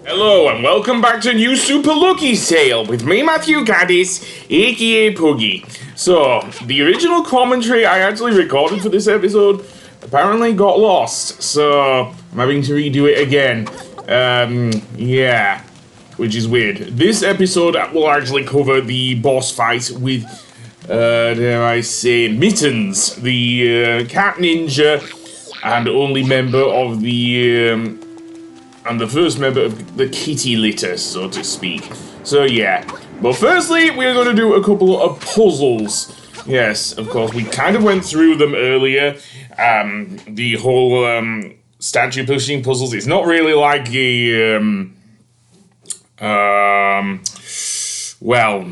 Hello and welcome back to New Super Lucky's Tale with me, Matthew Gaddis, aka Puggy. So, the original commentary I actually recorded for this episode apparently got lost, so I'm having to redo it again. Yeah, which is weird. This episode will actually cover the boss fight with, dare I say, Mittens, the cat ninja and only member of the, and the first member of the kitty litter, so to speak. So yeah, but firstly, we're going to do a couple of puzzles. Yes, of course, we kind of went through them earlier. The whole statue pushing puzzles, it's not really like a, well,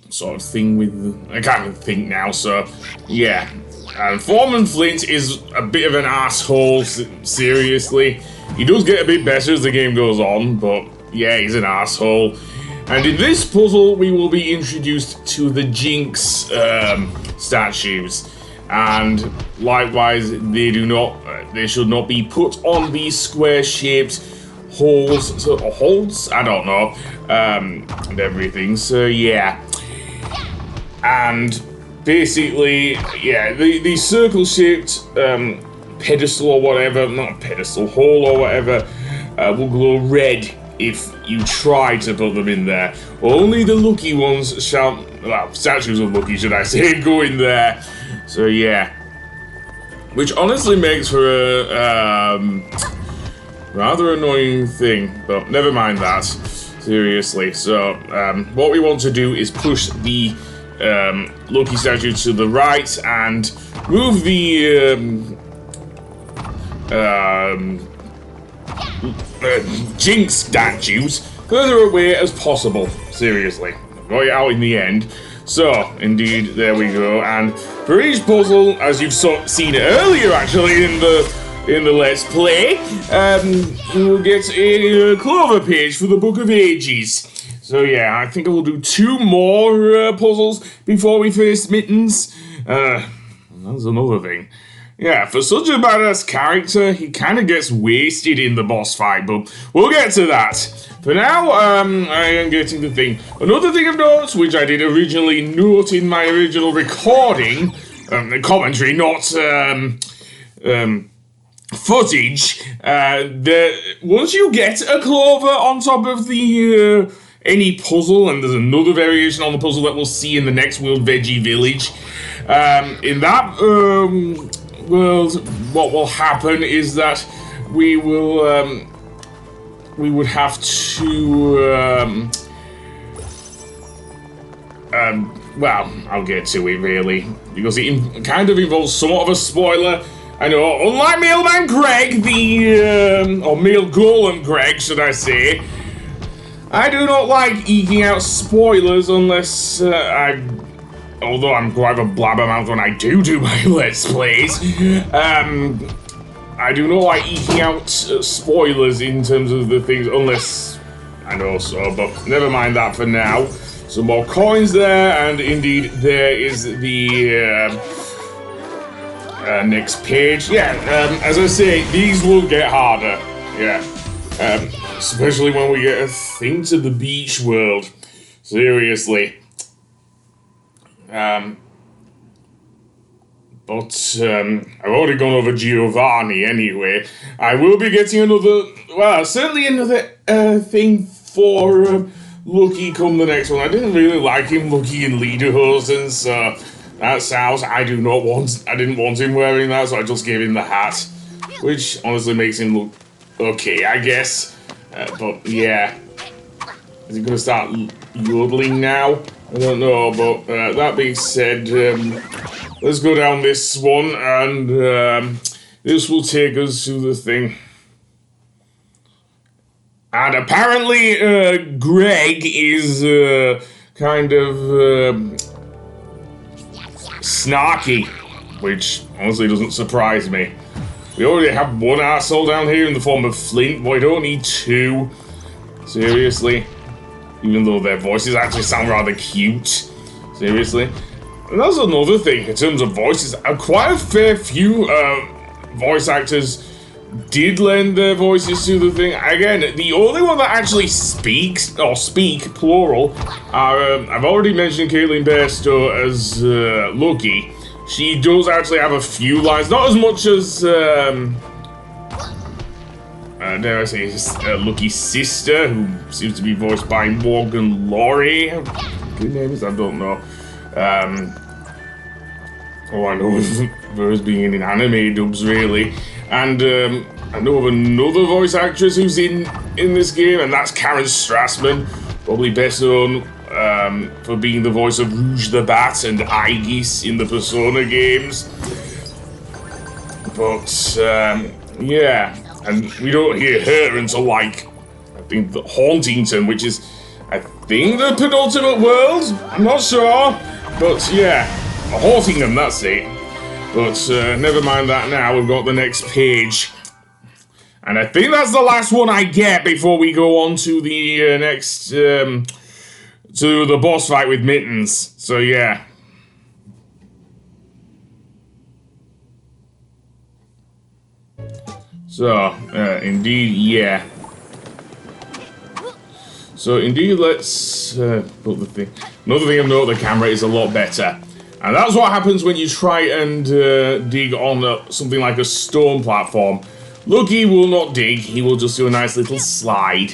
sort of thing with, I can't even think now, so yeah. And Foreman Flint is a bit of an asshole, seriously. He does get a bit better as the game goes on, but yeah, he's an asshole. And in this puzzle, we will be introduced to the Jinx statues. And likewise, they should not be put on these square-shaped holes, I don't know, and everything, so yeah. And basically, yeah, the circle-shaped pedestal or whatever, not pedestal, hole or whatever, will glow red if you try to put them in there. Only the lucky ones shall, well, statues of lucky, should I say, go in there. So yeah. Which honestly makes for a rather annoying thing, but never mind that. Seriously. So, what we want to do is push the Loki statue to the right and move the Jinx statues further away as possible. Seriously, got it out in the end. So, indeed, there we go. And for each puzzle, as you've seen earlier, actually in the Let's Play, we will get a clover page for the Book of Ages. So yeah, I think I will do 2 more puzzles before we face Mittens. That's another thing. Yeah, for such a badass character, he kind of gets wasted in the boss fight, but we'll get to that. For now, I am getting the thing. Another thing of note, which I did originally note in my original recording, the commentary, not footage, that once you get a clover on top of the any puzzle, and there's another variation on the puzzle that we'll see in the next World Veggie Village, in that world, what will happen is that we will, we would have to, well, I'll get to it really, because it kind of involves somewhat of a spoiler. I know, unlike Mailman Greg, or Mail Golem Greg, should I say, I do not like eking out spoilers unless although I'm quite a blabbermouth when I do my Let's Plays, I do not like eking out spoilers in terms of the things, unless I know so, but never mind that for now. Some more coins there, and indeed there is the next page. Yeah, as I say, these will get harder, yeah. Especially when we get a thing to the beach world. Seriously. But I've already gone over Giovanni anyway. I will be getting another, well, certainly another thing for Lucky come the next one. I didn't really like him, Lucky in Lederhosen, so that's out. I didn't want him wearing that, so I just gave him the hat. Which honestly makes him look okay, I guess. But yeah. Is he gonna start yodeling now? I don't know, but that being said, let's go down this one, and this will take us to the thing. And apparently, Greg is kind of snarky, which honestly doesn't surprise me. We already have one arsehole down here in the form of Flint, but we don't need 2. Seriously. Even though their voices actually sound rather cute. Seriously. And that's another thing in terms of voices. Quite a fair few voice actors did lend their voices to the thing. Again, the only one that actually speaks, or speak, plural, are, I've already mentioned Caitlin Bairstow as Lucky. She does actually have a few lines, not as much as, dare I say, Lucky's sister, who seems to be voiced by Morgan Laurie. Good name is, I don't know. All I know is her as being in anime dubs, really. And I know of another voice actress who's in this game, and that's Karen Strassman, probably best known for being the voice of Rouge the Bat and Aegis in the Persona games. But, yeah, and we don't hear her until, like, I think the Hauntington, which is, I think, the penultimate world? I'm not sure, but yeah, Hauntington, that's it. But never mind that now, we've got the next page. And I think that's the last one I get before we go on to the next, to the boss fight with Mittens. So yeah. So, indeed, yeah. So indeed, let's put the thing. Another thing of note, the camera is a lot better. And that's what happens when you try and dig on something like a stone platform. Lucky will not dig, he will just do a nice little slide,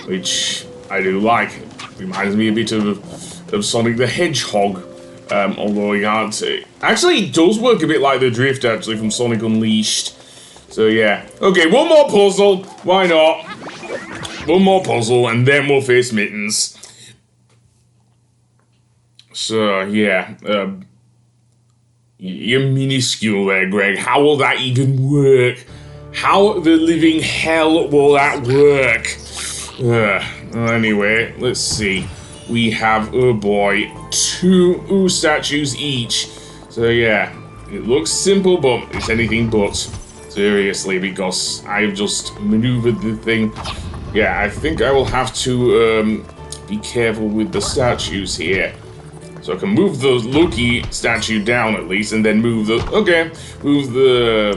which I do like. Reminds me a bit of Sonic the Hedgehog, although he can't. Actually, it does work a bit like the drift, actually, from Sonic Unleashed. So yeah. Okay, one more puzzle, why not? One more puzzle, and then we'll face Mittens. So, yeah, you're minuscule there, Greg. How will that even work? How the living hell will that work? Anyway, let's see. We have, oh boy, 2 statues each. So, yeah, it looks simple, but it's anything but. Seriously, because I've just maneuvered the thing. Yeah, I think I will have to be careful with the statues here. So I can move the Loki statue down at least, and then move the... Okay, move the...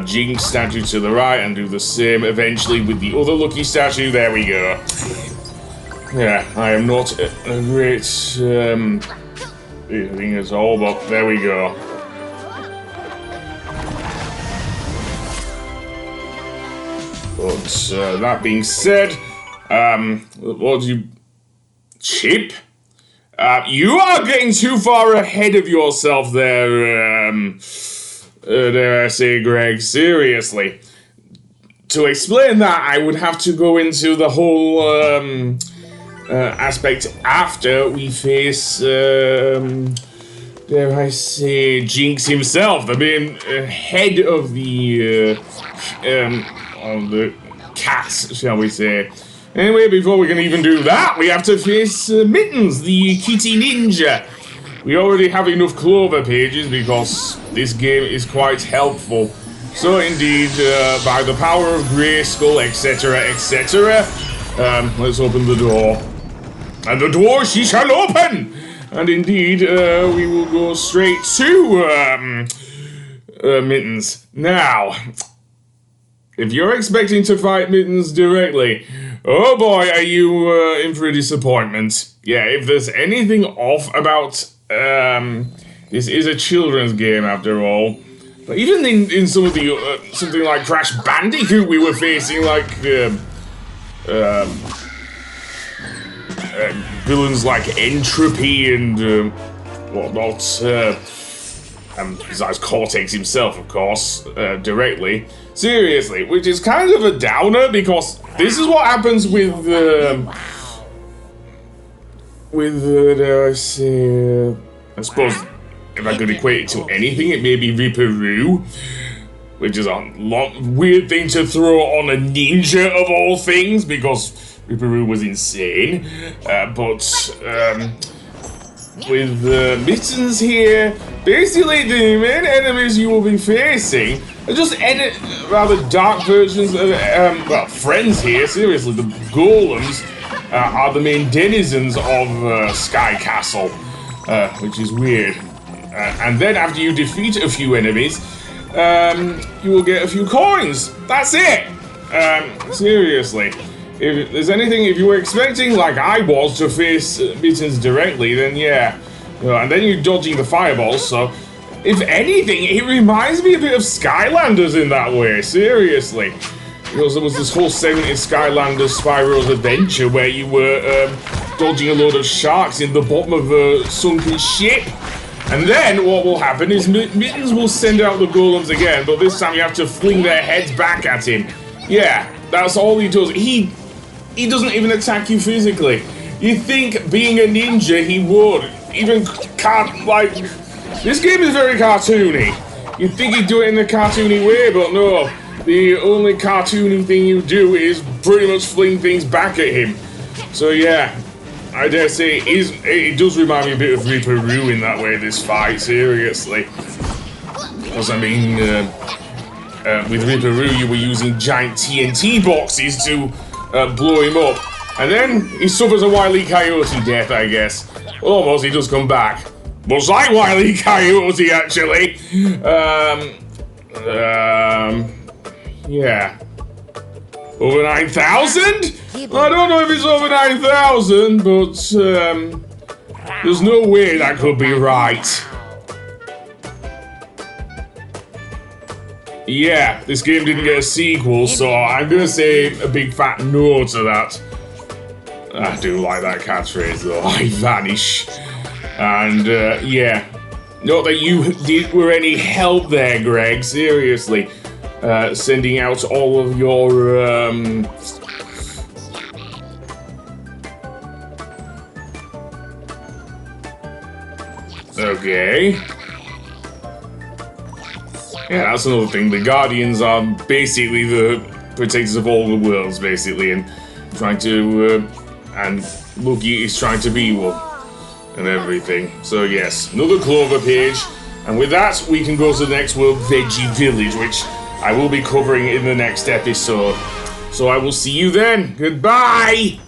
Jinx statue to the right, and do the same eventually with the other Lucky statue. There we go. Yeah, I am not a great thing at all, but there we go. But that being said, what do you... Chip? You are getting too far ahead of yourself there, dare I say, Greg, seriously. To explain that, I would have to go into the whole, aspect after we face, dare I say, Jinx himself, the main head of the cast, shall we say. Anyway, before we can even do that, we have to face Mittens, the kitty ninja. We already have enough Clover pages because this game is quite helpful. So indeed, by the power of Grayskull, etc., etc., let's open the door. And the door she shall open! And indeed, we will go straight to Mittens. Now, if you're expecting to fight Mittens directly, oh boy, are you in for a disappointment. Yeah, if there's anything off about, this is a children's game after all. But even in some of the, something like Crash Bandicoot, we were facing like, villains like Entropy and, whatnot, besides Cortex himself, of course, directly. Seriously, which is kind of a downer, because this is what happens with, dare I say, I suppose, if I could equate it to anything, it may be Ripperoo, which is a weird thing to throw on a ninja of all things, because Ripperoo was insane, with Mittens here, basically the main enemies you will be facing are just rather dark versions of, well, friends here, seriously, the golems are the main denizens of Sky Castle, which is weird. And then after you defeat a few enemies, you will get a few coins. That's it. Seriously. If there's anything, if you were expecting, like I was, to face Mittens directly, then yeah. And then you're dodging the fireballs, so if anything, it reminds me a bit of Skylanders in that way, seriously. Because there was this whole 70s Skylanders Spyro's Adventure where you were dodging a load of sharks in the bottom of a sunken ship. And then what will happen is Mittens will send out the golems again, but this time you have to fling their heads back at him. Yeah, that's all he does. He doesn't even attack you physically. You think being a ninja he would. Even can't, like, this game is very cartoony. You'd think he'd do it in the cartoony way, but no. The only cartoony thing you do is pretty much fling things back at him. So yeah, I dare say it does remind me a bit of Ripperoo in that way, this fight, seriously. Because I mean, with Ripperoo you were using giant TNT boxes to blow him up. And then he suffers a Wile E. Coyote death, I guess. Almost, he does come back. Was I Wile E. Coyote, actually? Yeah. Over 9,000? I don't know if it's over 9,000, but, there's no way that could be right. Yeah, this game didn't get a sequel, so I'm gonna say a big fat no to that. I do like that catchphrase though, I vanish. And, yeah. Not that you were any help there, Greg, seriously. Sending out all of your, Okay. Yeah, that's another thing. The Guardians are basically the protectors of all the worlds, basically, and trying to, and Lucky is trying to be one, and everything. So yes, another Clover page, and with that, we can go to the next world, Veggie Village, which I will be covering in the next episode. So I will see you then. Goodbye!